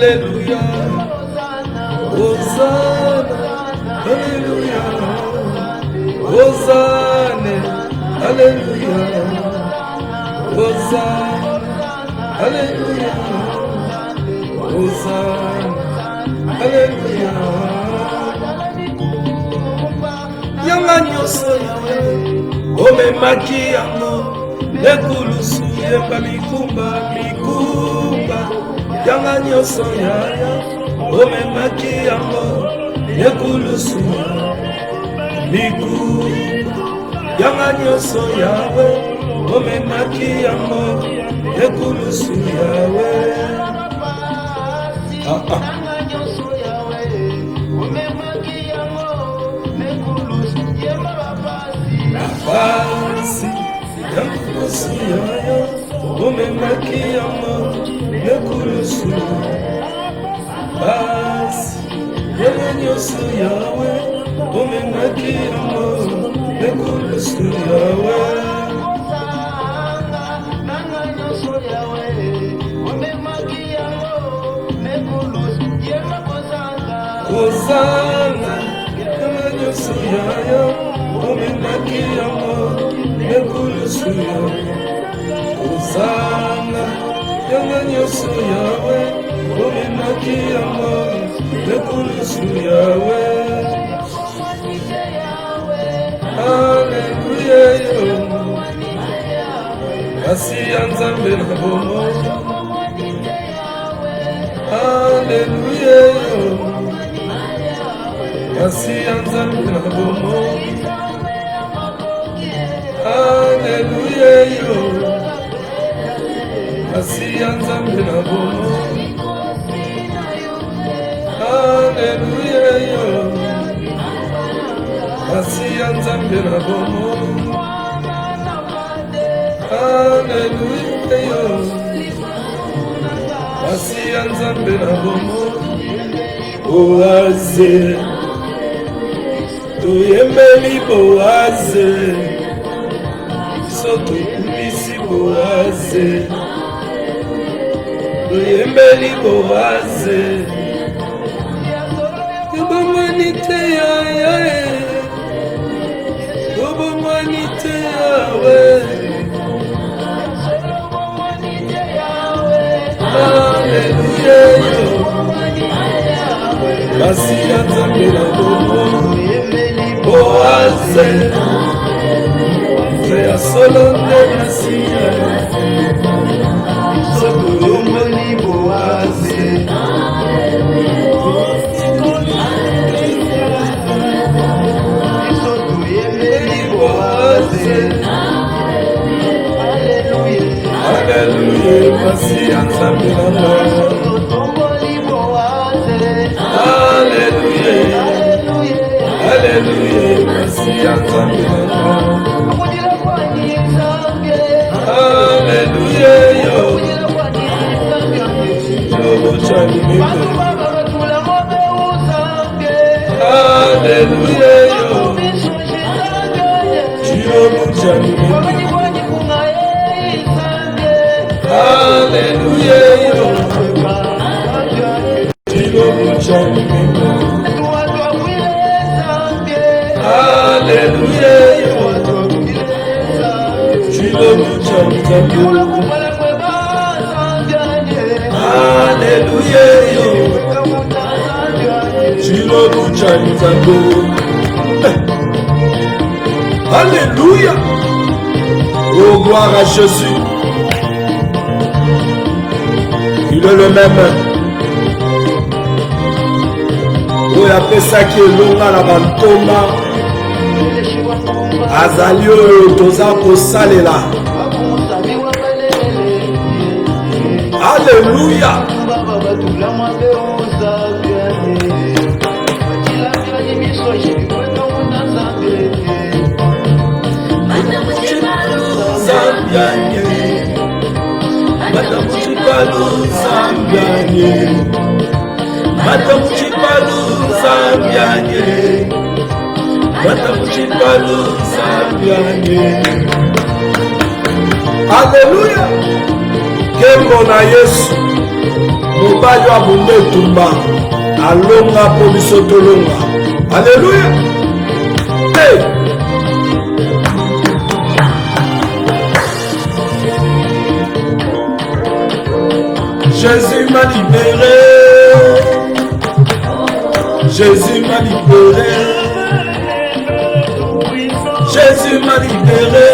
Alléluia. Hosanna, Alléluia. Hosanna, Alléluia. Hosanna, Alléluia. Hosanna, Alléluia. Yanga nyonso yawe omemaki yango ekulusu yemba mikumba mikumba. Yanga nyonso yaya omemaki yango ekulusu mikumba. Yanga nyonso yawe omemaki yango ekulusu yawe. Basi yakulusu yaya omemaki yango ekulusu. Basi yanga nyonso yawe omemaki yango ekulusu yawe. Hosanna, yanga nyonso yaya omemaki yango ekulusu yawe. Hosanna, yanga nyonso yawe omemaki yango ekulusu yawe. Alleluia yo, kasi ya Nzambe na bomo. Alleluia yo, kasi ya Nzambe na bomo. Alleluia yo, kasi ya Nzambe na bomo. Alleluia yo, kasi ya Nzambe na bomo. Alleluia yo, kasi ya Nzambe na bomo. Boaze, tuyembeli Boaze, soto kumisi Boaze, tuyembeli Boaze. Yobomanite yae, yobomanite yawe. Alleluia yo, kasi ya Nzambe na bomo. Boaze, ya solo nde nasiya, soto yombeli Boaze. Soto yombeli Boaze. Alleluia, kasi ya Nzambe na bomo. Alleluia, Alleluia, kasi ya Nzambe na bomo. Alleluia yo, Yobo chani mime. Alleluia yo, Yobo chani mime. Alleluia yo, Yobo chani mime. Alleluia yo, Yobo chani mime. Alleluia yo, Yobo chani mime. Alléluia. Oh, gloire à Jésus. Il est le même. Oh, il a fait ça qui est long à la bantoma. Azalio, toza kosalela. Alléluia. Alléluia. Kembo na Yesu. Mobali wa bunde tumba. Alonga po biso tolonga. Alléluia. Hey. Jésus m'a libéré. Jésus m'a libéré. Jésus m'a libéré.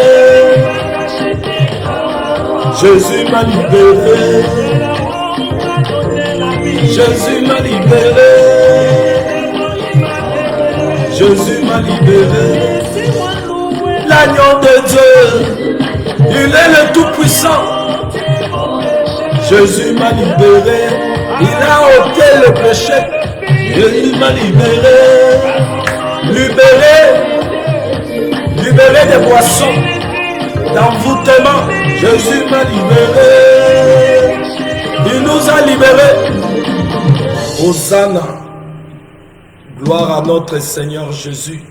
Jésus m'a libéré. Jésus m'a libéré. Jésus m'a libéré. L'agneau de Dieu, il est le Tout-Puissant. Jésus m'a libéré. Il a ôté le péché. Jésus m'a libéré. Libéré. Libéré des boissons. D'envoûtement. Jésus m'a libéré. Il nous a libérés. Hosanna. Gloire à notre Seigneur Jésus.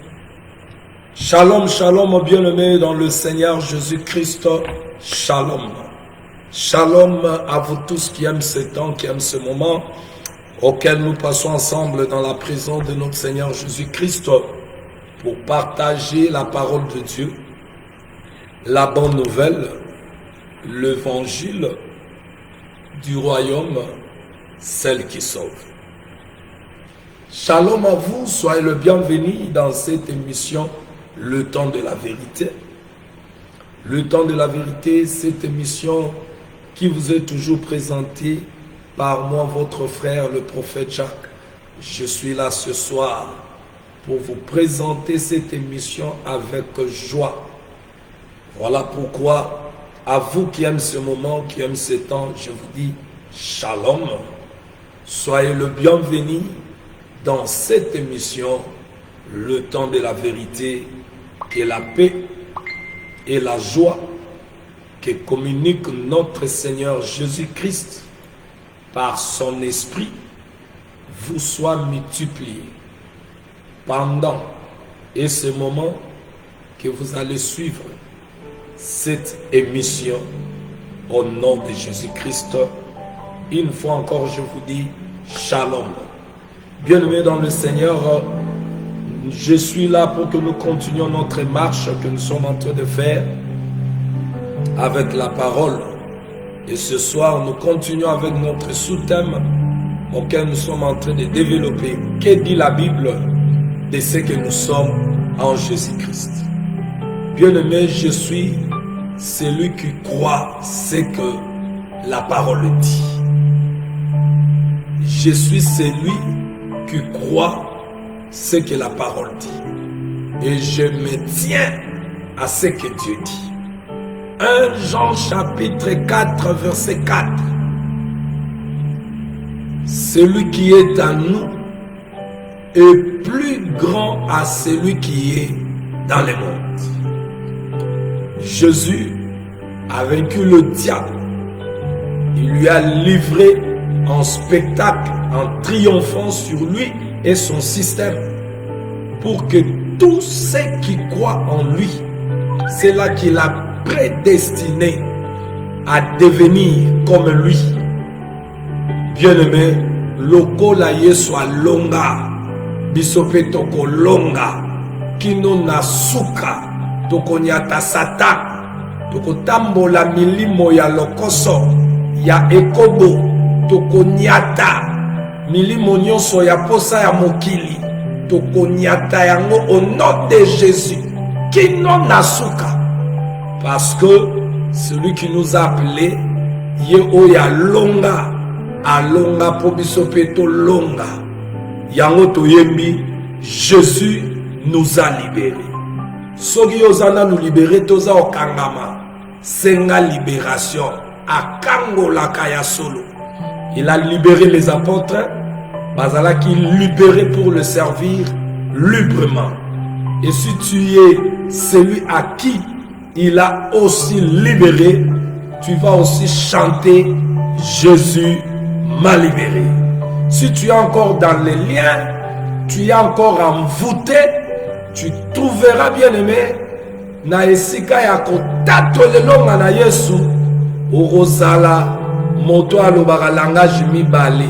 Shalom, shalom, mon bien-aimé dans le Seigneur Jésus-Christ. Shalom. Shalom à vous tous qui aiment ce temps, qui aiment ce moment auquel nous passons ensemble dans la présence de notre Seigneur Jésus-Christ pour partager la parole de Dieu, la bonne nouvelle, l'évangile du royaume, celle qui sauve. Shalom à vous, soyez le bienvenu dans cette émission, le temps de la vérité. Le temps de la vérité, cette émission qui vous est toujours présentée par moi, votre frère, le prophète Jacques. Je suis là ce soir pour vous présenter cette émission avec joie. Voilà pourquoi, à vous qui aimez ce moment, qui aimez ce temps, je vous dis shalom. Soyez le bienvenu dans cette émission, le temps de la vérité et la paix et la joie que communique notre Seigneur Jésus-Christ par son esprit vous soit multiplié pendant et ce moment que vous allez suivre cette émission au nom de Jésus-Christ. Une fois encore, je vous dis shalom. Bien-aimés dans le Seigneur, je suis là pour que nous continuions notre marche que nous sommes en train de faire avec la parole. Et ce soir, nous continuons avec notre sous-thème auquel nous sommes en train de développer. Que dit la Bible de ce que nous sommes en Jésus-Christ? Bien-aimé, je suis celui qui croit ce que la parole dit. Je suis celui qui croit ce que la parole dit. Et je me tiens à ce que Dieu dit. 1 Jean chapitre 4 verset 4. Celui qui est en nous est plus grand à celui qui est dans le monde. Jésus a vaincu le diable. Il lui a livré en spectacle, en triomphant sur lui et son système, pour que tous ceux qui croient en lui, c'est là qu'il a prédestiné à devenir comme lui. Bien-aimé, lokola yesu alonga, bisope toko longa, kino na suka, toko nyata satan, toko tambola milimo ya lokoso, ya ekobo, toko nyata, milimo nyonso ya posa ya mokili, toko nyata yango au nom de Jésus, kino na suka. Parce que celui qui nous a appelés, ye oya longa, alonga pobisopeto longa. Yango toyembi, Jésus nous a libérés. Soki ozana nous libérer, toza okangama. Senga libération, akango la kaya solo. Il a libéré les apôtres, bazala qui libéré pour le servir librement. Et si tu es celui à qui il a aussi libéré, tu vas aussi chanter Jésus m'a libéré. Si tu es encore dans les liens, tu es encore envoûté, tu trouveras bien aimé na esika ya kotato lelonga na Yesu orozala moto alobaka langage mibale.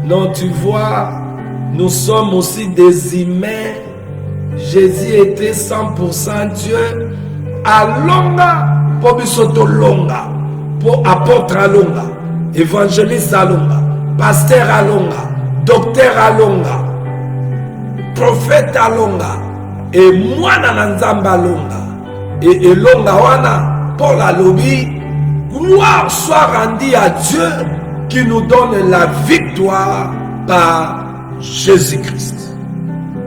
Non, tu vois, nous sommes aussi des humains. Jésus était 100% Dieu. Alonga, pour bisoto longa, pour apôtre alonga, évangéliste alonga, pasteur alonga, docteur alonga, prophète alonga, et moi nanzamba alonga, et elonga wana, Paul alobi, gloire soit rendue à Dieu qui nous donne la victoire par Jésus-Christ.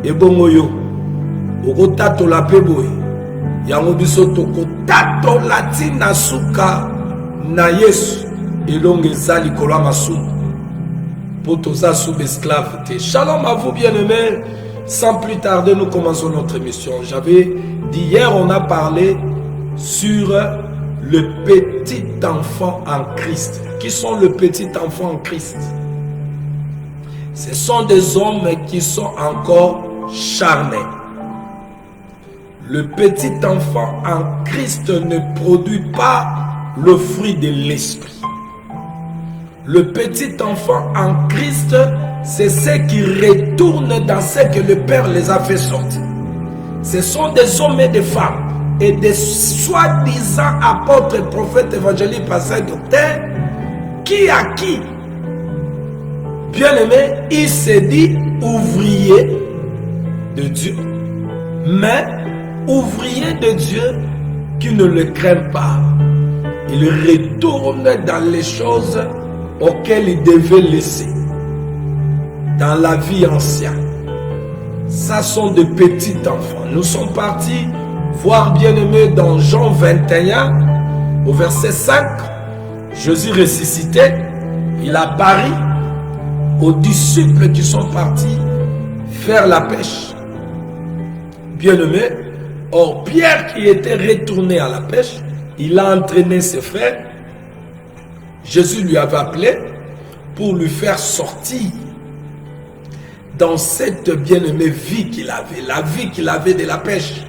Et bon yo, oko tato la peboye, yango biso toko tato la tina suka na Yesu, elonge zali kolwa masumu, pour toza sous esclave. Shalom à vous bien-aimés. Sans plus tarder, nous commençons notre émission. J'avais dit hier, on a parlé sur le petit enfant en Christ. Qui sont le petit enfant en Christ? Ce sont des hommes qui sont encore charnés. Le petit enfant en Christ ne produit pas le fruit de l'esprit. Le petit enfant en Christ, c'est ceux qui retournent dans ce que le Père les a fait sortir. Ce sont des hommes et des femmes et des soi-disant apôtres, prophètes, évangélistes, pasteurs, docteurs, qui à qui, bien aimé, il s'est dit ouvrier de Dieu, mais ouvrier de Dieu qui ne le craint pas. Il retourne dans les choses auxquelles il devait laisser dans la vie ancienne. Ça sont des petits enfants. Nous sommes partis voir bien aimé dans Jean 21 au verset 5. Jésus ressuscité, il apparut aux disciples qui sont partis faire la pêche. Bien aimé, or Pierre qui était retourné à la pêche, il a entraîné ses frères. Jésus lui avait appelé pour lui faire sortir dans cette bien-aimée vie qu'il avait, la vie qu'il avait de la pêche,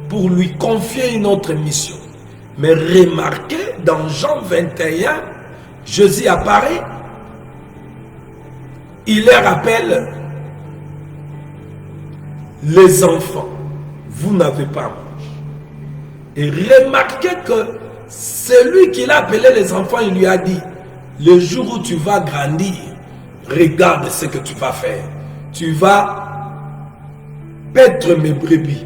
pour lui confier une autre mission. Mais remarquez, dans Jean 21, Jésus apparaît, il leur appelle les enfants, vous n'avez pas mangé. Et remarquez que celui qui l'a appelé les enfants, il lui a dit, le jour où tu vas grandir, regarde ce que tu vas faire. Tu vas paître mes brebis,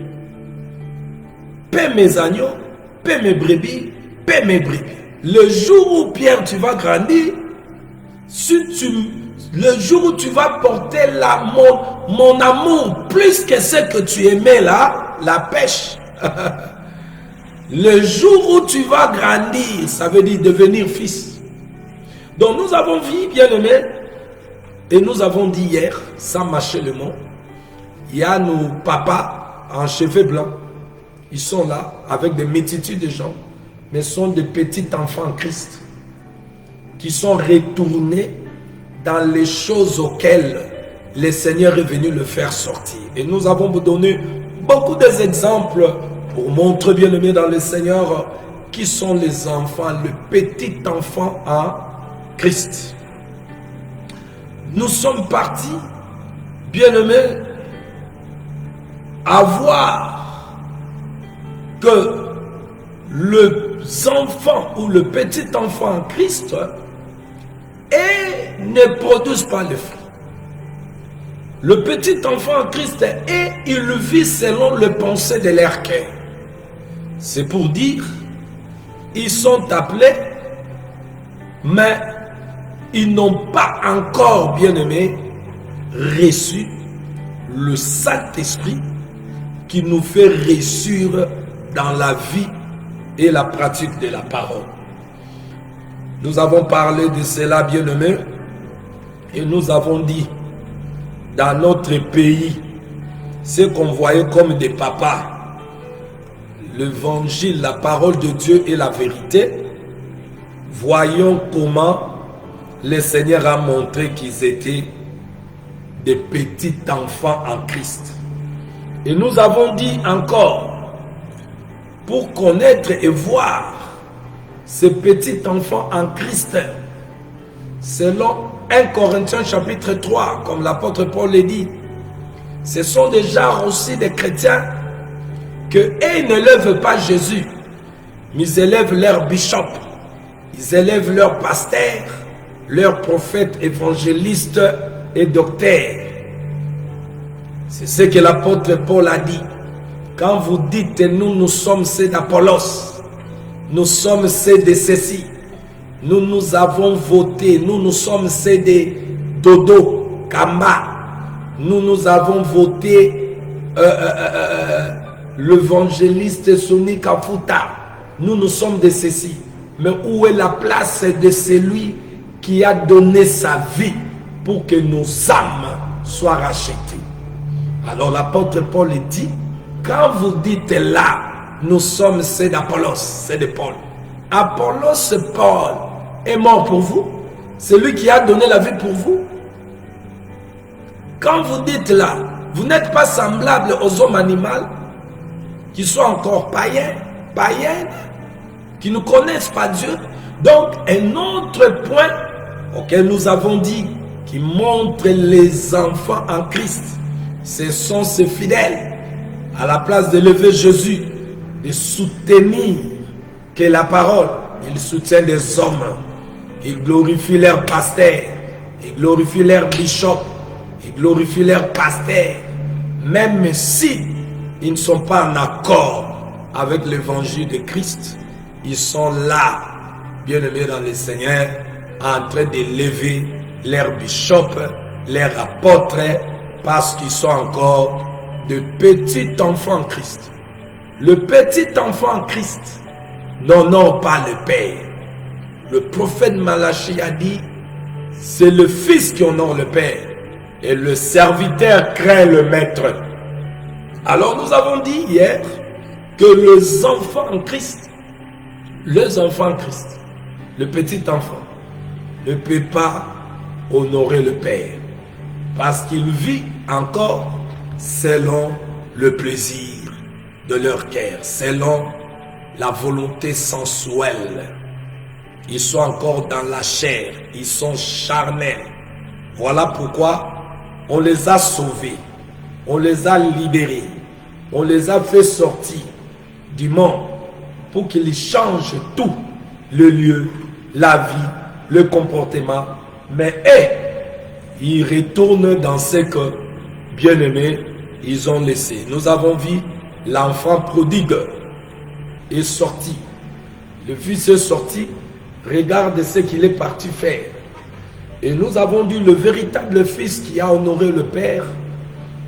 paie mes agneaux, paie mes brebis, paie mes brebis. Le jour où Pierre, tu vas grandir, le jour où tu vas porter mon amour plus que ce que tu aimais là, la pêche. Le jour où tu vas grandir, ça veut dire devenir fils. Donc nous avons vu, bien aimé, et nous avons dit hier, sans mâcher le mot, il y a nos papas en cheveux blancs. Ils sont là avec des multitudes de gens, mais sont des petits enfants en Christ qui sont retournés dans les choses auxquelles le Seigneur est venu le faire sortir. Et nous avons donné beaucoup d'exemples pour montrer, bien aimé dans le Seigneur, qui sont les enfants, le petit enfant en Christ. Nous sommes partis, bien aimés, à voir que les enfants ou le petit enfant en Christ ne produisent pas le fruit. Le petit enfant en Christ il vit selon le pensée de leur cœur. C'est pour dire, ils sont appelés, mais ils n'ont pas encore, bien aimé, reçu le Saint-Esprit qui nous fait réussir dans la vie et la pratique de la parole. Nous avons parlé de cela, bien aimé, et nous avons dit, dans notre pays, ce qu'on voyait comme des papas, l'évangile, la parole de Dieu et la vérité, voyons comment le Seigneur a montré qu'ils étaient des petits enfants en Christ. Et nous avons dit encore, pour connaître et voir ces petits enfants en Christ, selon 1 Corinthiens chapitre 3, comme l'apôtre Paul le dit, ce sont déjà aussi des chrétiens que ils ne lèvent pas Jésus, mais ils élèvent leur bishop, ils élèvent leur pasteur, leur prophète, évangéliste et docteur. C'est ce que l'apôtre Paul a dit. Quand vous dites nous sommes ceux d'Apollos, nous sommes ceux de ceci, nous avons voté, nous sommes ceux de Dodo, Kamba, nous avons voté l'évangéliste Soni Kafuta, nous sommes de ceci. Mais où est la place de celui qui a donné sa vie pour que nos âmes soient rachetées? Alors l'apôtre Paul dit, quand vous dites là, nous sommes ceux d'Apollos, c'est de Paul. Apollos, Paul, est mort pour vous. C'est lui qui a donné la vie pour vous. Quand vous dites là, vous n'êtes pas semblable aux hommes animaux qui sont encore païens, païennes, qui ne connaissent pas Dieu. Donc, un autre point auquel nous avons dit, qui montre les enfants en Christ, ce sont ces fidèles, à la place de lever Jésus, de soutenir que la parole, ils soutiennent des hommes, ils glorifient leur pasteur, ils glorifient leur bishop, ils glorifient leur pasteur, même si ils ne sont pas en accord avec l'évangile de Christ, ils sont là, bien-aimés dans le Seigneur, en train de lever leurs bishops, leurs apôtres, parce qu'ils sont encore de petits enfants en Christ. Le petit enfant en Christ n'honore pas le Père. Le prophète Malachie a dit, c'est le Fils qui honore le Père, et le serviteur craint le Maître. Alors nous avons dit hier que les enfants en Christ, le petit enfant, ne peut pas honorer le Père, parce qu'il vit encore selon le plaisir de leur cœur, selon la volonté sensuelle. Ils sont encore dans la chair, ils sont charnels. Voilà pourquoi on les a sauvés, on les a libérés, on les a fait sortir du monde pour qu'ils changent tout, le lieu, la vie, le comportement. Mais ils retournent dans ce que, bien-aimés, ils ont laissé. Nous avons vu l'enfant prodigue est sorti. Le fils est sorti. Regarde ce qu'il est parti faire. Et nous avons dit le véritable fils qui a honoré le Père,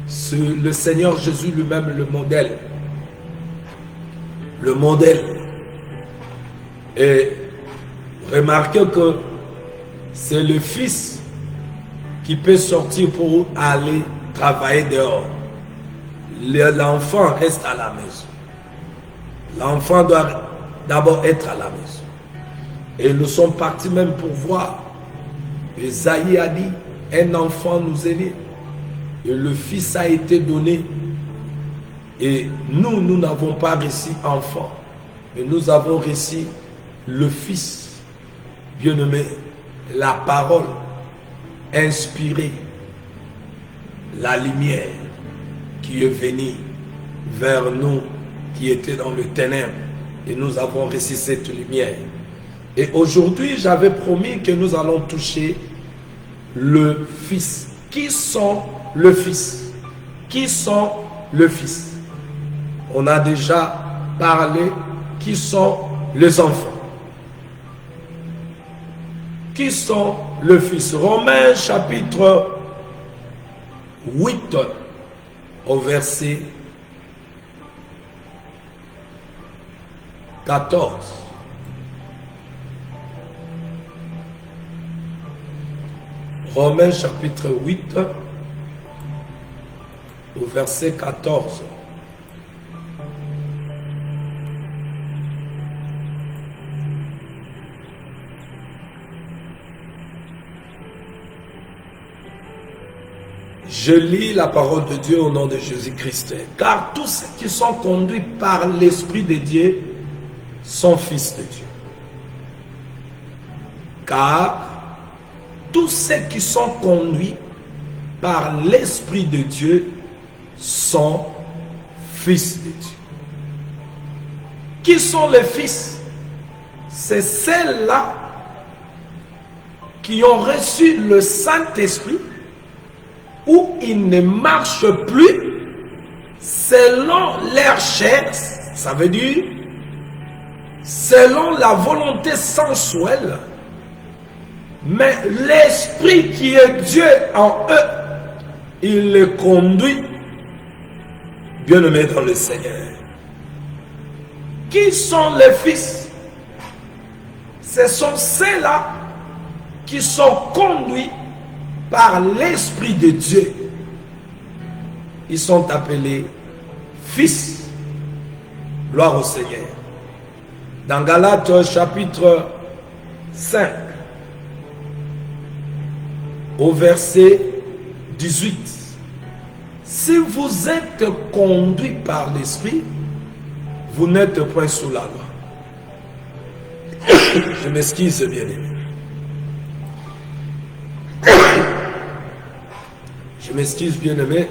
c'est le Seigneur Jésus lui-même, le modèle. Le modèle. Et remarquez que c'est le fils qui peut sortir pour aller travailler dehors. L'enfant reste à la maison. L'enfant doit d'abord être à la maison. Et nous sommes partis même pour voir. Esaïe a dit, un enfant nous est né. Et le fils a été donné. Et nous n'avons pas reçu enfant. Mais nous avons reçu le fils. Bien-aimé, la parole inspirée, la lumière qui est venue vers nous qui étaient dans le ténèbre, et nous avons reçu cette lumière. Et aujourd'hui, j'avais promis que nous allons toucher le Fils. Qui sont le Fils? Qui sont le Fils? On a déjà parlé qui sont les enfants. Qui sont le Fils? Romains chapitre 8 au verset 14. Romains chapitre 8 au verset 14. Je lis la parole de Dieu au nom de Jésus-Christ. Car tous ceux qui sont conduits par l'Esprit de Dieu sont fils de Dieu. Car tous ceux qui sont conduits par l'Esprit de Dieu sont fils de Dieu. Qui sont les fils? C'est celles-là qui ont reçu le Saint-Esprit, où ils ne marchent plus selon leur chair, ça veut dire selon la volonté sensuelle, mais l'Esprit qui est Dieu en eux, il les conduit, bien-aimés dans le Seigneur. Qui sont les fils? Ce sont ceux-là qui sont conduits par l'Esprit de Dieu. Ils sont appelés fils. Gloire au Seigneur. Dans Galates chapitre 5, au verset 18. Si vous êtes conduits par l'Esprit, vous n'êtes point sous la loi. Je m'excuse, bien-aimé. Je m'excuse, bien-aimé.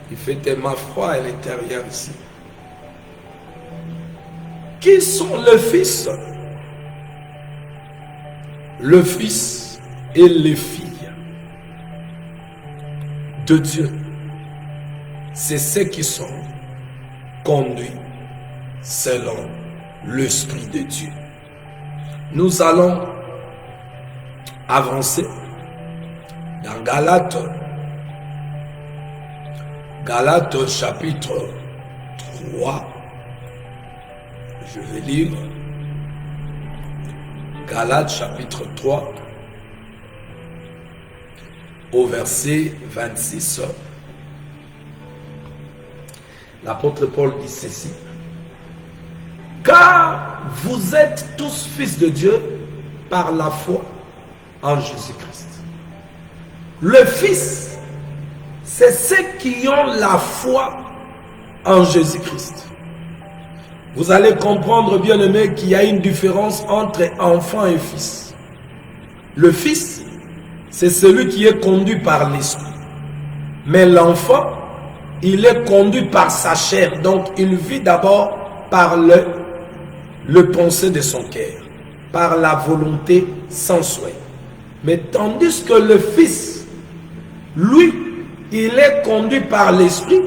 Il fait tellement froid à l'intérieur ici. Qui sont les fils? Le fils et les filles de Dieu. C'est ceux qui sont conduits selon l'Esprit de Dieu. Nous allons avancer dans Galates chapitre 3. Je vais lire Galates chapitre 3 au verset 26. L'apôtre Paul dit ceci: car vous êtes tous fils de Dieu par la foi en Jésus-Christ. Le fils, c'est ceux qui ont la foi en Jésus-Christ. Vous allez comprendre, bien-aimés, qu'il y a une différence entre enfant et fils. Le fils, c'est celui qui est conduit par l'esprit. Mais l'enfant, il est conduit par sa chair. Donc, il vit d'abord par le pensée de son cœur, par la volonté sensuelle. Mais tandis que le fils, lui, il est conduit par l'esprit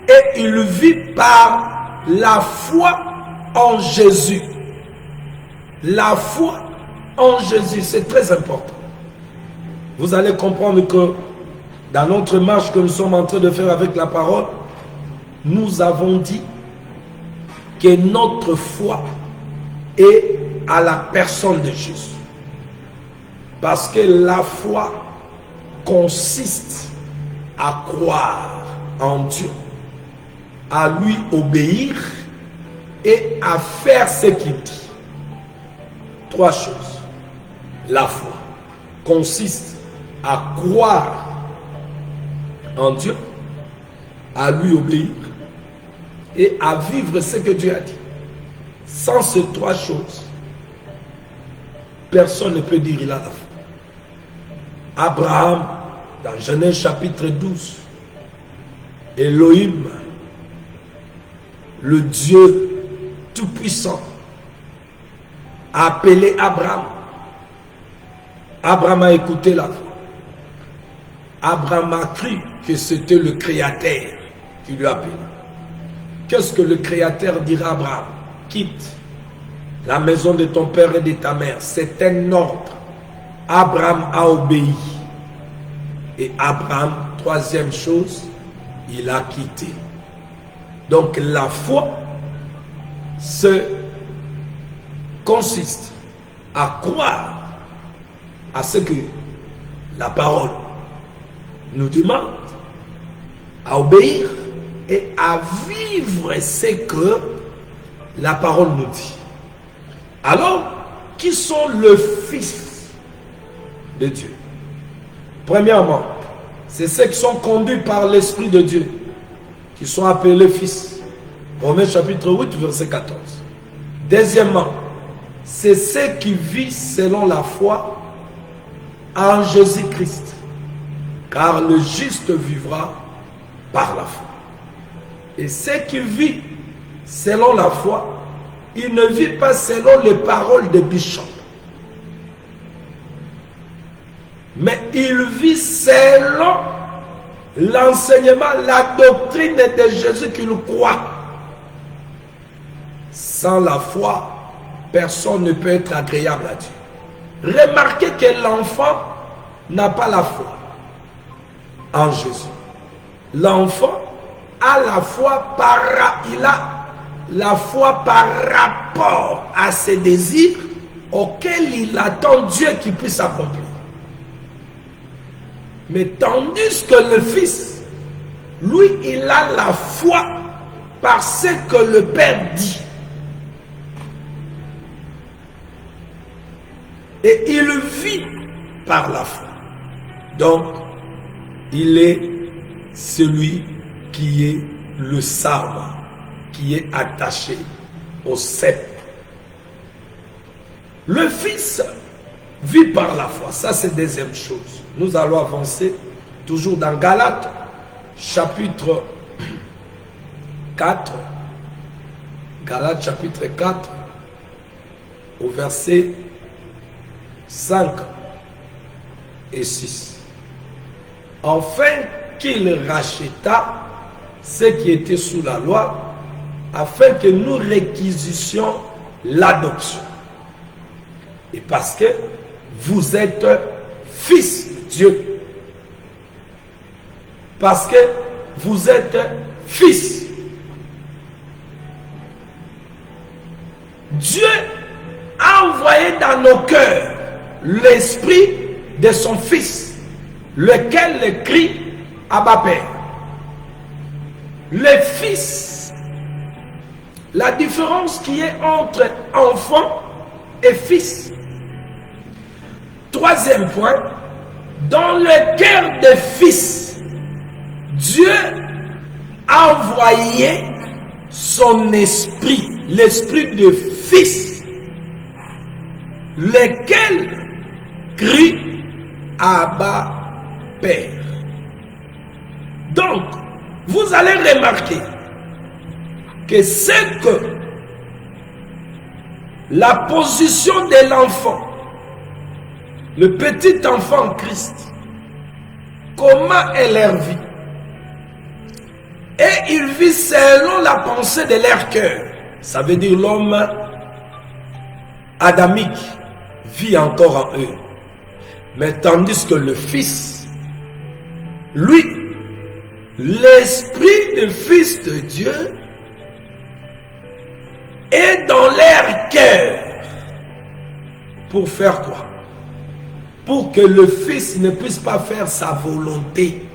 et il vit par la foi en Jésus. La foi en Jésus, c'est très important. Vous allez comprendre que dans notre marche que nous sommes en train de faire avec la parole, nous avons dit que notre foi est à la personne de Jésus. Parce que la foi consiste à croire en Dieu, à lui obéir et à faire ce qu'il dit. Trois choses. La foi consiste à croire en Dieu, à lui obéir et à vivre ce que Dieu a dit. Sans ces trois choses, personne ne peut dire il a la foi. Abraham, dans Genèse chapitre 12, Elohim, le Dieu tout-puissant, a appelé Abraham. Abraham a écouté la voix. Abraham a cru que c'était le Créateur qui lui a appelé. Qu'est-ce que le Créateur dira à Abraham? Quitte la maison de ton père et de ta mère. C'est un ordre. Abraham a obéi. Et Abraham, troisième chose, il a quitté. Donc la foi consiste à croire à ce que la parole nous demande, à obéir et à vivre ce que la parole nous dit. Alors, qui sont le Fils de Dieu? Premièrement, c'est ceux qui sont conduits par l'Esprit de Dieu, qui sont appelés fils. Romains chapitre 8, verset 14. Deuxièmement, c'est ce qui vit selon la foi en Jésus-Christ. Car le juste vivra par la foi. Et ce qui vit selon la foi, il ne vit pas selon les paroles de Bishop. Mais il vit selon l'enseignement, la doctrine de Jésus qu'il croit. Sans la foi, personne ne peut être agréable à Dieu. Remarquez que l'enfant n'a pas la foi en Jésus. L'enfant a la foi il a la foi par rapport à ses désirs auxquels il attend Dieu qui puisse accomplir. Mais tandis que le Fils, lui, il a la foi par ce que le Père dit. Et il vit par la foi. Donc, il est celui qui est le sabre, qui est attaché au sceptre. Le Fils vit par la foi. Ça, c'est deuxième chose. Nous allons avancer toujours dans Galates, chapitre 4. Galates, chapitre 4, au verset 5 et 6. Enfin qu'il racheta ceux qui étaient sous la loi, afin que nous réquisissions l'adoption. Et parce que vous êtes fils de Dieu. Parce que vous êtes fils. Dieu a envoyé dans nos cœurs l'esprit de son Fils, lequel le crie Abba Père. Le Fils, la différence qui est entre enfant et fils. Troisième point, dans le cœur des fils, Dieu a envoyé son esprit, l'esprit de fils, lequel crie Abba Père. Donc, vous allez remarquer que c'est que la position de l'enfant, le petit enfant en Christ, comment elle leur vit. Et il vit selon la pensée de leur cœur. Ça veut dire l'homme adamique vit encore en eux. Mais tandis que le Fils, lui, l'esprit du Fils de Dieu est dans leur cœur. Pour faire quoi? Pour que le Fils ne puisse pas faire sa volonté,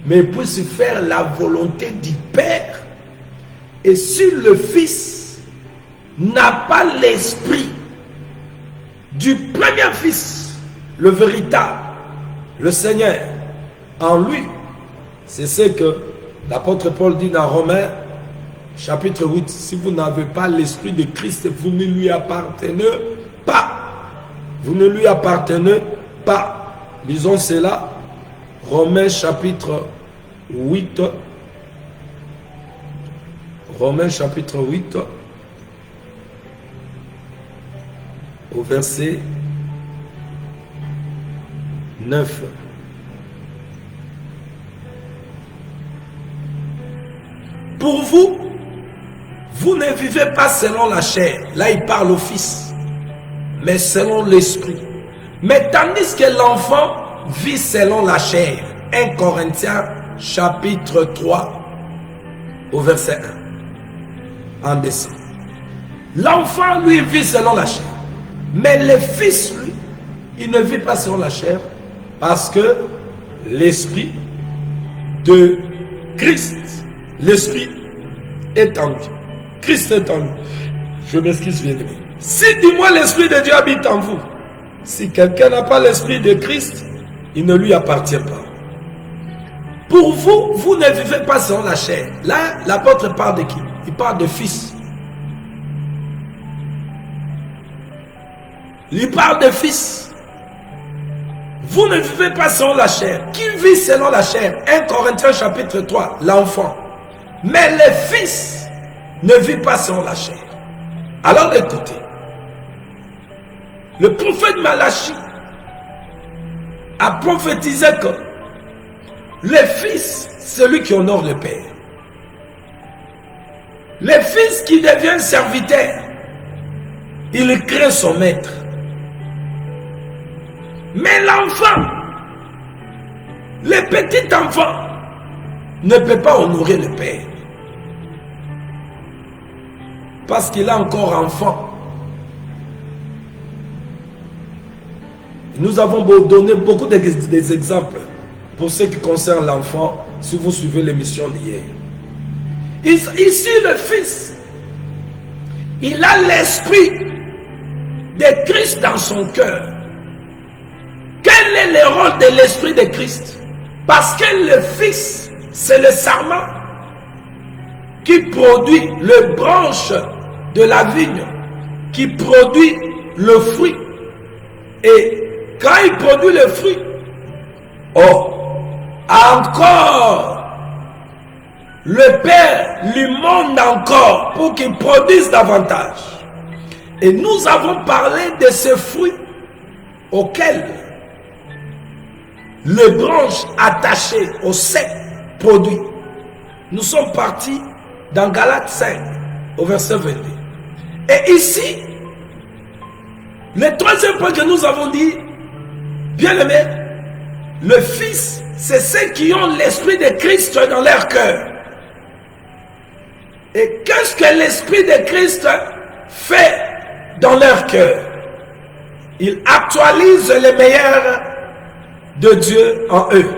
mais puisse faire la volonté du Père. Et si le Fils n'a pas l'esprit du premier Fils, le véritable, le Seigneur, en lui, c'est ce que l'apôtre Paul dit dans Romains, chapitre 8, si vous n'avez pas l'esprit de Christ, vous ne lui appartenez pas. Vous ne lui appartenez pas. Lisons cela, Romains chapitre 8, Romains chapitre 8, au verset 9. Pour vous, vous ne vivez pas selon la chair. Là, il parle au Fils, mais selon l'esprit. Mais tandis que l'enfant vit selon la chair. 1 Corinthiens chapitre 3, au verset 1. En dessin. L'enfant, lui, vit selon la chair. Mais le Fils, lui, il ne vit pas selon la chair, parce que l'esprit de Christ, l'esprit est en Dieu. Christ est en nous. Je m'excuse bien. Si, dis-moi, l'esprit de Dieu habite en vous. Si quelqu'un n'a pas l'esprit de Christ, il ne lui appartient pas. Pour vous, vous ne vivez pas selon la chair. Là, l'apôtre parle de qui? Il parle de Fils. Il parle de fils. Vous ne vivez pas selon la chair. Qui vit selon la chair? 1 Corinthiens chapitre 3, l'enfant. Mais le fils ne vit pas selon la chair. Alors écoutez. Le prophète Malachie a prophétisé que le fils, celui qui honore le père. Le fils qui devient serviteur, il crée son maître. Mais l'enfant, le petit enfant, ne peut pas honorer le père. Parce qu'il est encore enfant. Nous avons donné beaucoup d'exemples pour ce qui concerne l'enfant, si vous suivez l'émission d'hier. Ici, le fils, il a l'esprit de Christ dans son cœur. Quel est le rôle de l'esprit de Christ? Parce que le fils, c'est le sarment qui produit le branche de la vigne, qui produit le fruit. Et quand il produit le fruit, encore, le Père lui demande encore pour qu'il produise davantage. Et nous avons parlé de ce fruit auquel les branches attachées au sec produit. Nous sommes partis dans Galates 5, au verset 22. Et ici, le troisième point que nous avons dit, bien aimé, le Fils, c'est ceux qui ont l'Esprit de Christ dans leur cœur. Et qu'est-ce que l'Esprit de Christ fait dans leur cœur? Il actualise le meilleur de Dieu en eux.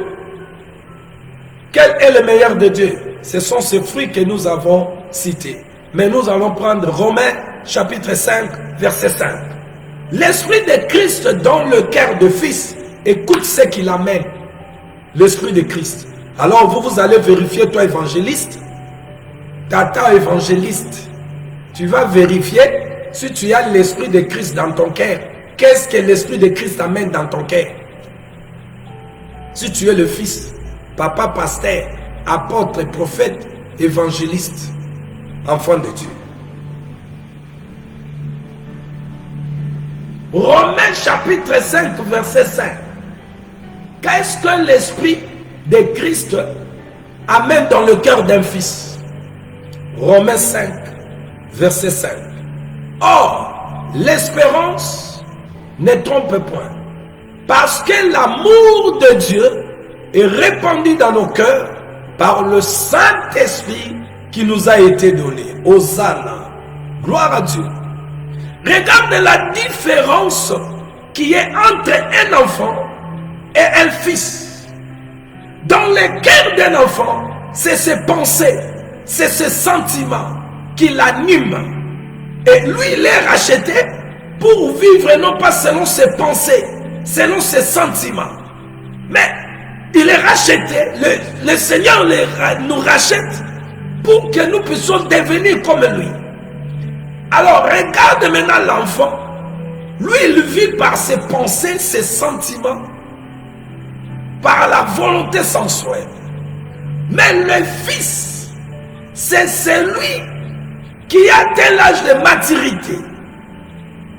Quel est le meilleur de Dieu? Ce sont ces fruits que nous avons cités. Mais nous allons prendre Romains chapitre 5, verset 5. L'Esprit de Christ dans le cœur de fils. Écoute ce qu'il amène. L'Esprit de Christ. Alors vous allez vérifier, toi évangéliste, tata évangéliste. Tu vas vérifier si tu as l'Esprit de Christ dans ton cœur. Qu'est-ce que l'Esprit de Christ amène dans ton cœur? Si tu es le fils, papa, pasteur, apôtre, prophète, évangéliste, enfant de Dieu. Romains chapitre 5, verset 5. Qu'est-ce que l'Esprit de Christ amène dans le cœur d'un fils? Romains 5, verset 5. Or, l'espérance ne trompe point, parce que l'amour de Dieu est répandu dans nos cœurs par le Saint-Esprit qui nous a été donné. Hosanna, gloire à Dieu. Regarde la différence qui est entre un enfant et un fils. Dans le cœur d'un enfant, c'est ses pensées, c'est ses sentiments qui l'animent. Et lui, il est racheté pour vivre non pas selon ses pensées, selon ses sentiments. Mais il est racheté, le Seigneur nous rachète pour que nous puissions devenir comme lui. Alors regarde maintenant l'enfant. Lui, il vit par ses pensées, ses sentiments, par la volonté sensuelle. Mais le fils, c'est celui qui a atteint l'âge de maturité.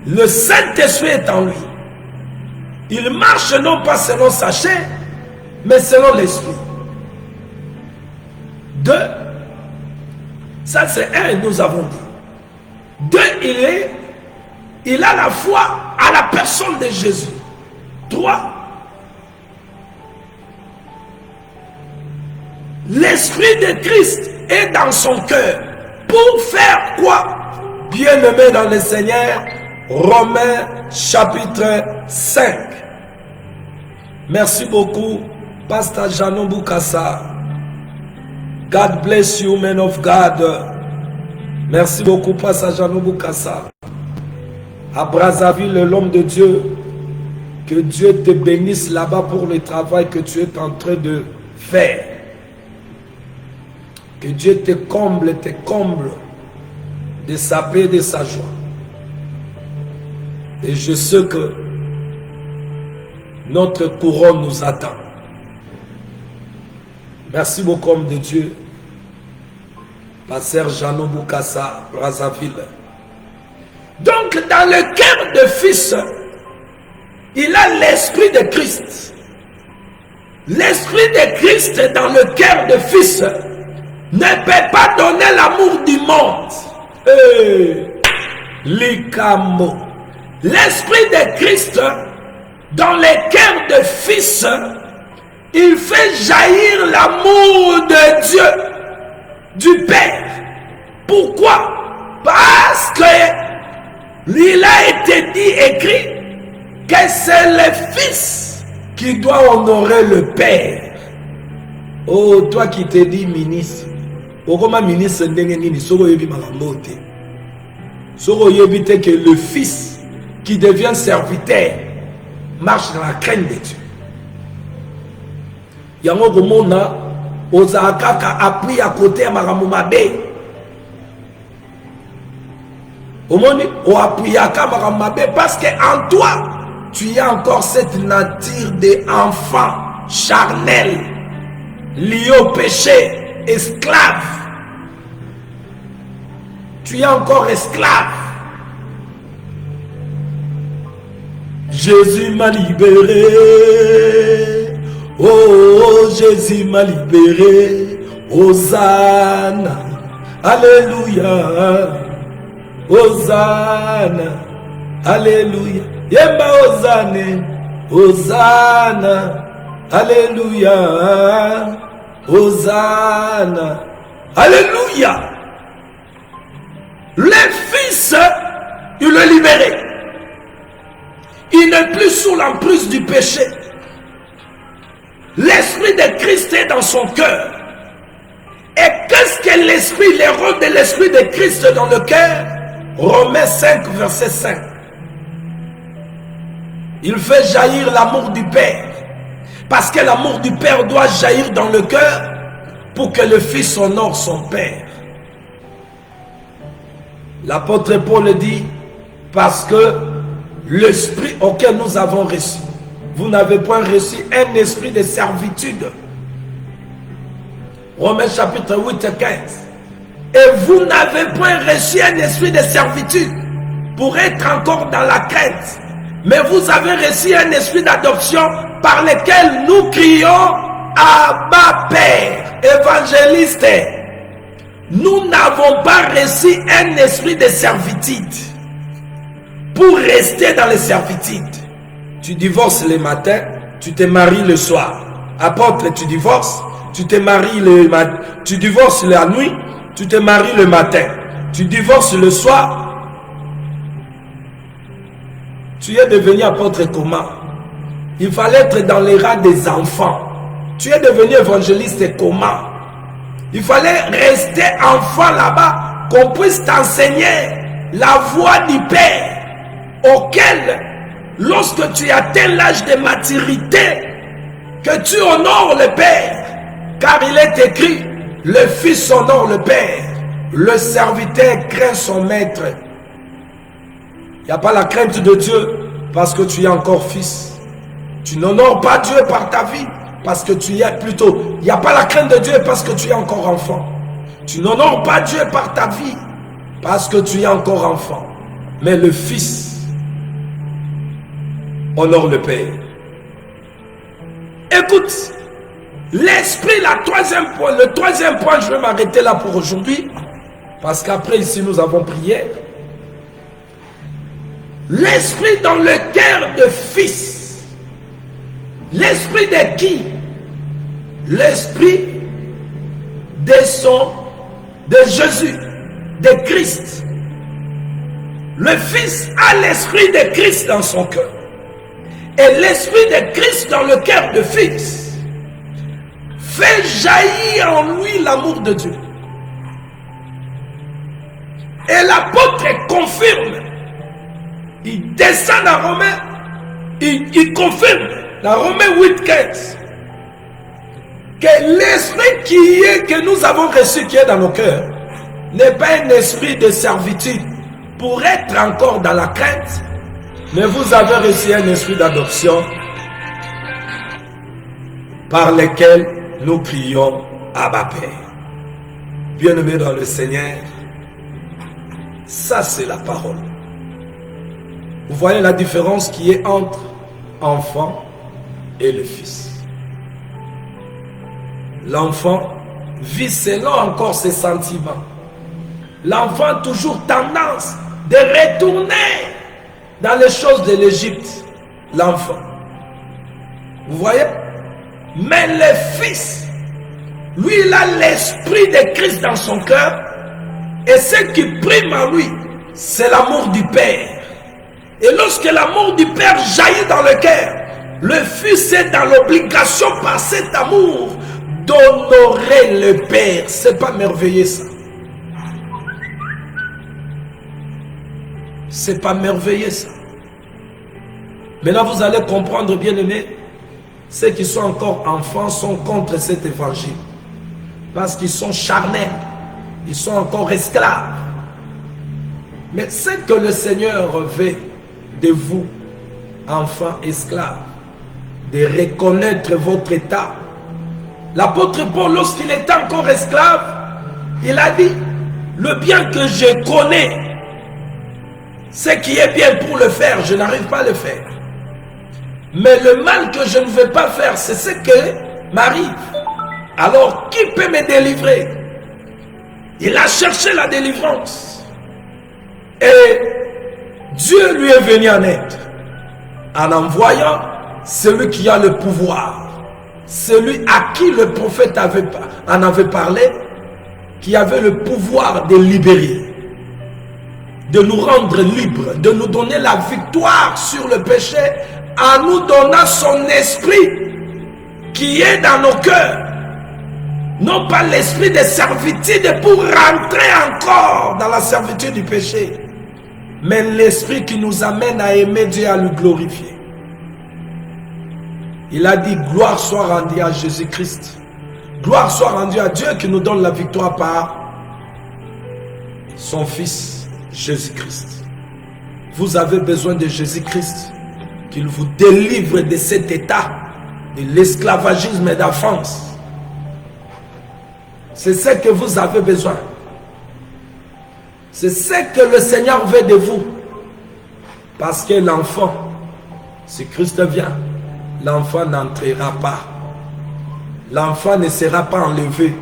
Le Saint-Esprit est en lui. Il marche non pas selon sa chair, mais selon l'Esprit. 2, ça c'est un, nous avons dit. 2, il a la foi à la personne de Jésus. 3, l'Esprit de Christ est dans son cœur. Pour faire quoi? Bien-aimé dans le Seigneur, Romains chapitre 5. Merci beaucoup, Pasteur Janon Boukassa. God bless you, man of God. Merci beaucoup, Pasteur Janon Boukassa. À Brazzaville, l'homme de Dieu, que Dieu te bénisse là-bas pour le travail que tu es en train de faire. Que Dieu te comble de sa paix et de sa joie. Et je sais que notre couronne nous attend. Merci beaucoup, homme de Dieu. Pasteur Jeannot Boukassa, Brazzaville. Donc, dans le cœur de fils, il a l'esprit de Christ. L'esprit de Christ dans le cœur de fils ne peut pas donner l'amour du monde. L'Ikamo. L'esprit de Christ dans le cœur de fils, il fait jaillir l'amour de Dieu, du Père. Pourquoi? Parce que il a été dit, écrit, que c'est le Fils qui doit honorer le Père. Oh, toi qui te dis ministre, comment ministre n'engeni soro yebi makambote. Soro yebi te que le Fils qui devient serviteur marche dans la crainte de Dieu. Yango komona ozakaka appris à côté ya makambo mabe. Omoni o appris à makambo mabe parce que en toi tu as encore cette nature d'enfant charnel, lié au péché, esclave. Tu es encore esclave. Jésus m'a libéré. Oh, Jésus m'a libéré. Hosanna. Alléluia. Hosanna. Alléluia. Yemba Hosanna. Hosanna. Alléluia. Hosanna. Alléluia. Le Fils, il le libéré. Il n'est plus sous l'emprise du péché. L'esprit de Christ est dans son cœur. Et qu'est-ce que l'esprit, les rôles de l'esprit de Christ dans le cœur? Romains 5, verset 5. Il fait jaillir l'amour du Père. Parce que l'amour du Père doit jaillir dans le cœur pour que le Fils honore son Père. L'apôtre Paul dit, parce que l'esprit auquel nous avons reçu, vous n'avez point reçu un esprit de servitude. Romains chapitre 8 et 15. Et vous n'avez point reçu un esprit de servitude pour être encore dans la crainte. Mais vous avez reçu un esprit d'adoption par lequel nous crions Abba Père, évangéliste. Nous n'avons pas reçu un esprit de servitude pour rester dans les servitudes. Tu divorces le matin, tu te maries le soir. Apôtre, tu divorces, tu te maries tu divorces la nuit, tu te maries le matin. Tu divorces le soir. Tu es devenu apôtre comment? Il fallait être dans les rangs des enfants. Tu es devenu évangéliste comment? Il fallait rester enfant là-bas, qu'on puisse t'enseigner la voie du Père, auquel, lorsque tu atteins l'âge de maturité, que tu honores le Père, car il est écrit, le Fils honore le Père, le serviteur craint son maître. Il n'y a pas la crainte de Dieu parce que tu es encore fils. Tu n'honores pas Dieu par ta vie parce que tu es plutôt... Il n'y a pas la crainte de Dieu parce que tu es encore enfant. Tu n'honores pas Dieu par ta vie parce que tu es encore enfant. Mais le Fils honore le Père. Écoute, l'esprit, le troisième point, je vais m'arrêter là pour aujourd'hui, parce qu'après ici nous avons prié. L'esprit dans le cœur de Fils. L'esprit de qui? L'esprit de Jésus, de Christ. Le Fils a l'esprit de Christ dans son cœur. Et l'esprit de Christ dans le cœur de Fils fait jaillir en lui l'amour de Dieu. Et l'apôtre confirme. Il descend dans Romains, il confirme dans Romains 8,15 que l'esprit que nous avons reçu, qui est dans nos cœurs, n'est pas un esprit de servitude pour être encore dans la crainte, Mais vous avez reçu un esprit d'adoption par lequel nous crions Abba Père. Bien-aimés dans le Seigneur, ça c'est la parole. Vous voyez la différence qui est entre enfant et le fils. L'enfant vit selon encore ses sentiments. L'enfant a toujours tendance de retourner dans les choses de l'Égypte. L'enfant. Vous voyez? Mais le fils, lui, il a l'esprit de Christ dans son cœur. Et ce qui prime en lui, c'est l'amour du Père. Et lorsque l'amour du Père jaillit dans le cœur, le fils est dans l'obligation par cet amour d'honorer le Père. C'est pas merveilleux ça? C'est pas merveilleux ça? Maintenant vous allez comprendre, bien aimés, ceux qui sont encore enfants sont contre cet évangile. Parce qu'ils sont charnels. Ils sont encore esclaves. Mais ce que le Seigneur veut de vous, enfants esclaves, de reconnaître votre état. L'apôtre Paul, lorsqu'il était encore esclave, il a dit, le bien que je connais, ce qui est bien pour le faire, je n'arrive pas à le faire. Mais le mal que je ne veux pas faire, c'est ce que m'arrive. Alors, qui peut me délivrer? Il a cherché la délivrance. Et Dieu lui est venu en aide. En envoyant celui qui a le pouvoir. Celui à qui le prophète en avait parlé. Qui avait le pouvoir de libérer. De nous rendre libres. De nous donner la victoire sur le péché. En nous donnant son esprit. Qui est dans nos cœurs. Non pas l'esprit de servitude pour rentrer encore dans la servitude du péché. Mais l'esprit qui nous amène à aimer Dieu et à le glorifier. Il a dit, gloire soit rendue à Jésus-Christ. Gloire soit rendue à Dieu qui nous donne la victoire par son Fils, Jésus-Christ. Vous avez besoin de Jésus-Christ, qu'il vous délivre de cet état, de l'esclavagisme d'enfance. C'est ce que vous avez besoin. C'est ce que le Seigneur veut de vous. Parce que l'enfant, si Christ vient, l'enfant n'entrera pas. L'enfant ne sera pas enlevé.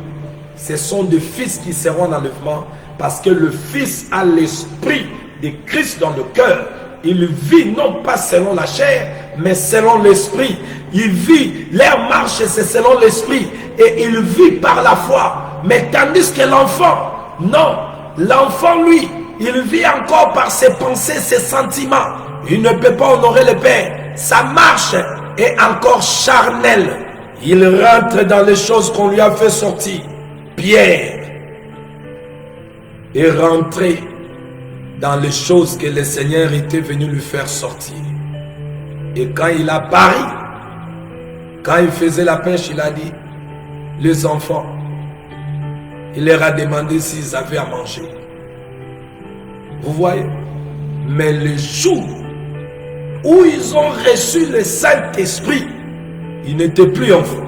Ce sont des fils qui seront en enlèvement. Parce que le Fils a l'esprit de Christ dans le cœur. Il vit non pas selon la chair, mais selon l'esprit. Il vit, leur marche c'est selon l'esprit. Et il vit par la foi. Mais tandis que l'enfant, non. L'enfant, lui, il vit encore par ses pensées, ses sentiments. Il ne peut pas honorer le Père. Sa marche est encore charnelle. Il rentre dans les choses qu'on lui a fait sortir. Pierre est rentré dans les choses que le Seigneur était venu lui faire sortir. Et quand il a pari, quand il faisait la pêche, il a dit, les enfants, il leur a demandé s'ils avaient à manger. Vous voyez? Mais le jour où ils ont reçu le Saint-Esprit, ils n'étaient plus enfants.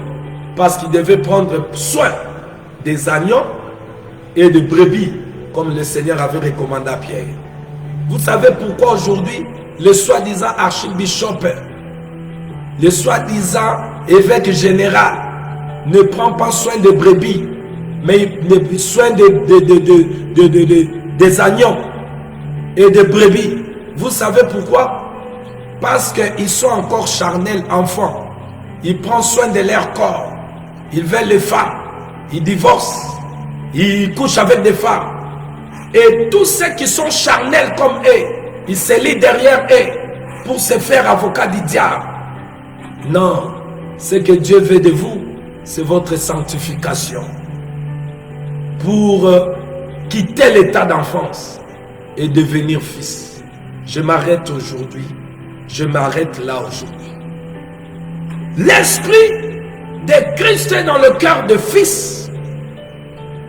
Parce qu'ils devaient prendre soin des agneaux et des brebis, comme le Seigneur avait recommandé à Pierre. Vous savez pourquoi aujourd'hui, le soi-disant archibishop, le soi-disant évêque général, ne prend pas soin des brebis, mais il prend soin des agneaux et des brebis. Vous savez pourquoi? Parce qu'ils sont encore charnels, enfants. Ils prennent soin de leur corps. Ils veulent les femmes. Ils divorcent. Ils couchent avec des femmes. Et tous ceux qui sont charnels comme eux, ils se lient derrière eux pour se faire avocat du diable. Non, ce que Dieu veut de vous, c'est votre sanctification. Pour quitter l'état d'enfance et devenir fils. Je m'arrête aujourd'hui. Je m'arrête là aujourd'hui. L'esprit de Christ est dans le cœur de fils,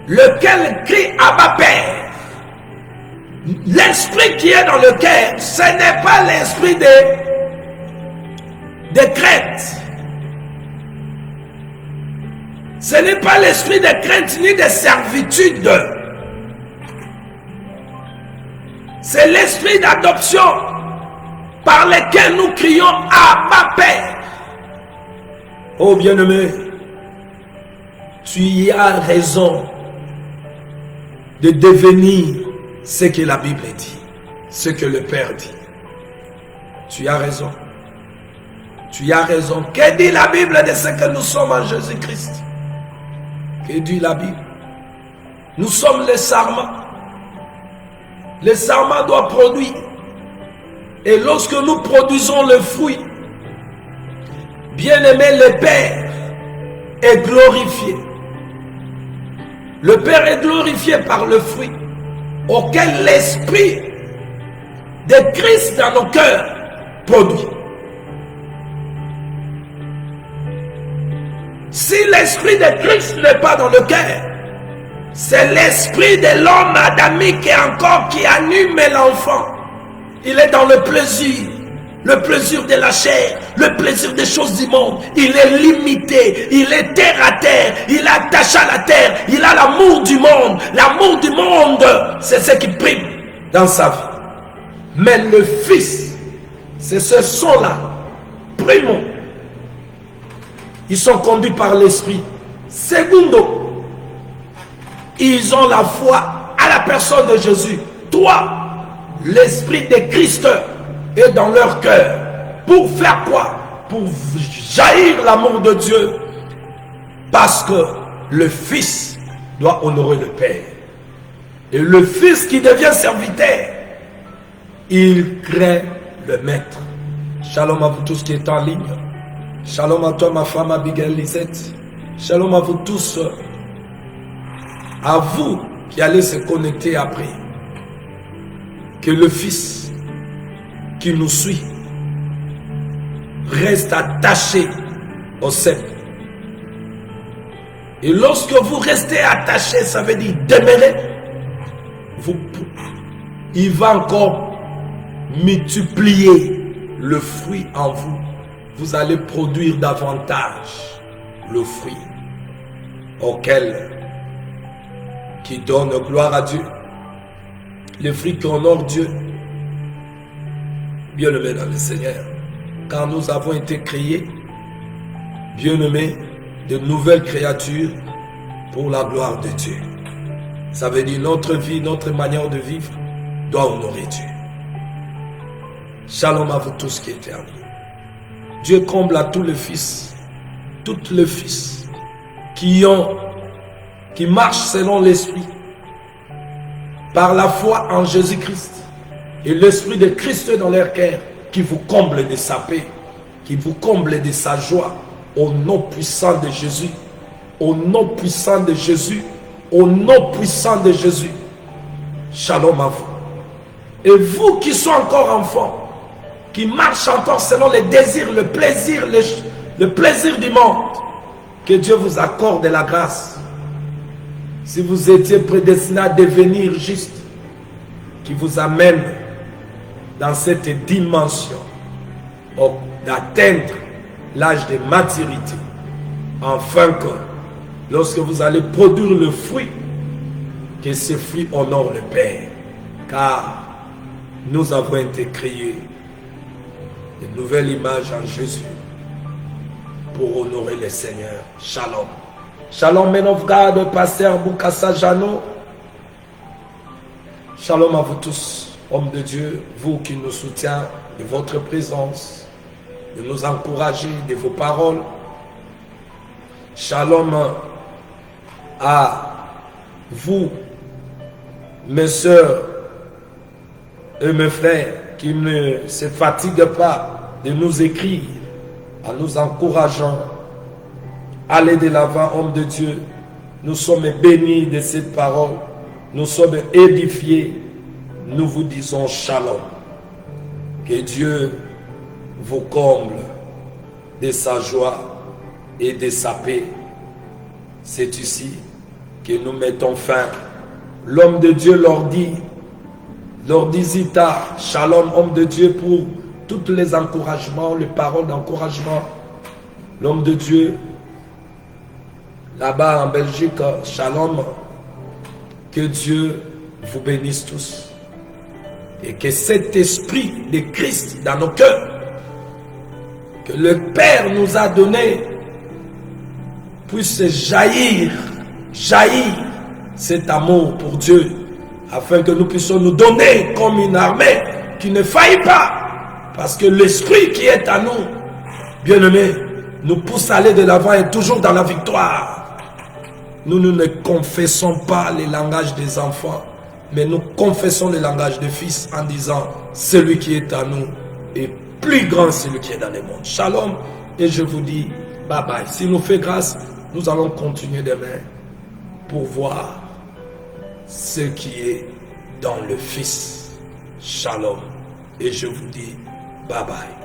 lequel crie Abba Père. l'esprit qui est dans le cœur, ce n'est pas l'esprit de crainte. Ce n'est pas l'esprit de crainte ni de servitude. C'est l'esprit d'adoption par lequel nous crions Abba Père. Oh bien-aimé, tu as raison de devenir ce que la Bible dit, ce que le Père dit. Tu as raison. Tu as raison. Que dit la Bible de ce que nous sommes en Jésus-Christ? Que dit la Bible? Nous sommes les sarments. Le sarment doit produire. Et lorsque nous produisons le fruit, bien-aimé, le Père est glorifié. Le Père est glorifié par le fruit auquel l'Esprit de Christ dans nos cœurs produit. Si l'Esprit de Christ n'est pas dans le cœur, c'est l'esprit de l'homme adamique qui anime l'enfant. Il est dans le plaisir de la chair, le plaisir des choses du monde. Il est limité, il est terre à terre, il est attaché à la terre, il a l'amour du monde. L'amour du monde, c'est ce qui prime dans sa vie. Mais le Fils, c'est ce sont-là, primo. Ils sont conduits par l'Esprit. Secondo, ils ont la foi à la personne de Jésus. Toi, l'Esprit de Christ est dans leur cœur. Pour faire quoi? Pour jaillir l'amour de Dieu. Parce que le Fils doit honorer le Père. Et le Fils qui devient serviteur, il craint le Maître. Shalom à vous tous qui êtes en ligne. Shalom à toi ma femme Abigail Lisette. Shalom à vous tous. À vous qui allez se connecter après. Que le Fils qui nous suit reste attaché au sceptre. Et lorsque vous restez attaché, ça veut dire demeurer. Il va encore multiplier le fruit en vous. Vous allez produire davantage le fruit auquel qui donne gloire à Dieu, le fruit qui honore Dieu. Bien-aimés dans le Seigneur, car nous avons été créés, bien-aimés, de nouvelles créatures pour la gloire de Dieu. Ça veut dire notre vie, notre manière de vivre doit honorer Dieu. Shalom à vous tous qui étaient en nous. Dieu comble à tous les fils, toutes les fils qui marchent selon l'Esprit, par la foi en Jésus-Christ, et l'Esprit de Christ dans leur cœur, qui vous comble de sa paix, qui vous comble de sa joie, au nom puissant de Jésus, au nom puissant de Jésus, au nom puissant de Jésus. Shalom à vous. Et vous qui sont encore enfants, qui marchent encore selon les désirs, le plaisir du monde, que Dieu vous accorde la grâce. Si vous étiez prédestiné à devenir juste, qui vous amène dans cette dimension d'atteindre l'âge de maturité, afin que lorsque vous allez produire le fruit, que ce fruit honore le Père, car nous avons été créés de nouvelles images en Jésus pour honorer le Seigneur. Shalom. Shalom, men of God, pasteur Boukassa Jano. Shalom à vous tous, hommes de Dieu, vous qui nous soutiennent de votre présence, de nous encourager, de vos paroles. Shalom à vous, mes soeurs et mes frères, qui ne se fatiguent pas de nous écrire en nous encourageant. Allez de l'avant, homme de Dieu. Nous sommes bénis de cette parole. Nous sommes édifiés. Nous vous disons shalom. Que Dieu vous comble de sa joie et de sa paix. C'est ici que nous mettons fin. L'homme de Dieu leur dit, Lordisita, shalom, homme de Dieu, pour tous les encouragements, les paroles d'encouragement. L'homme de Dieu, là-bas en Belgique, shalom. Que Dieu vous bénisse tous. Et que cet esprit de Christ dans nos cœurs, que le Père nous a donné, puisse jaillir cet amour pour Dieu, afin que nous puissions nous donner comme une armée qui ne faille pas, parce que l'esprit qui est à nous, bien-aimés, nous pousse à aller de l'avant et toujours dans la victoire. Nous ne confessons pas les langages des enfants, mais nous confessons le langage des fils en disant, celui qui est à nous est plus grand que celui qui est dans le monde. Shalom, et je vous dis bye bye. S'il nous fait grâce, nous allons continuer demain pour voir ce qui est dans le Fils. Shalom, et je vous dis bye bye.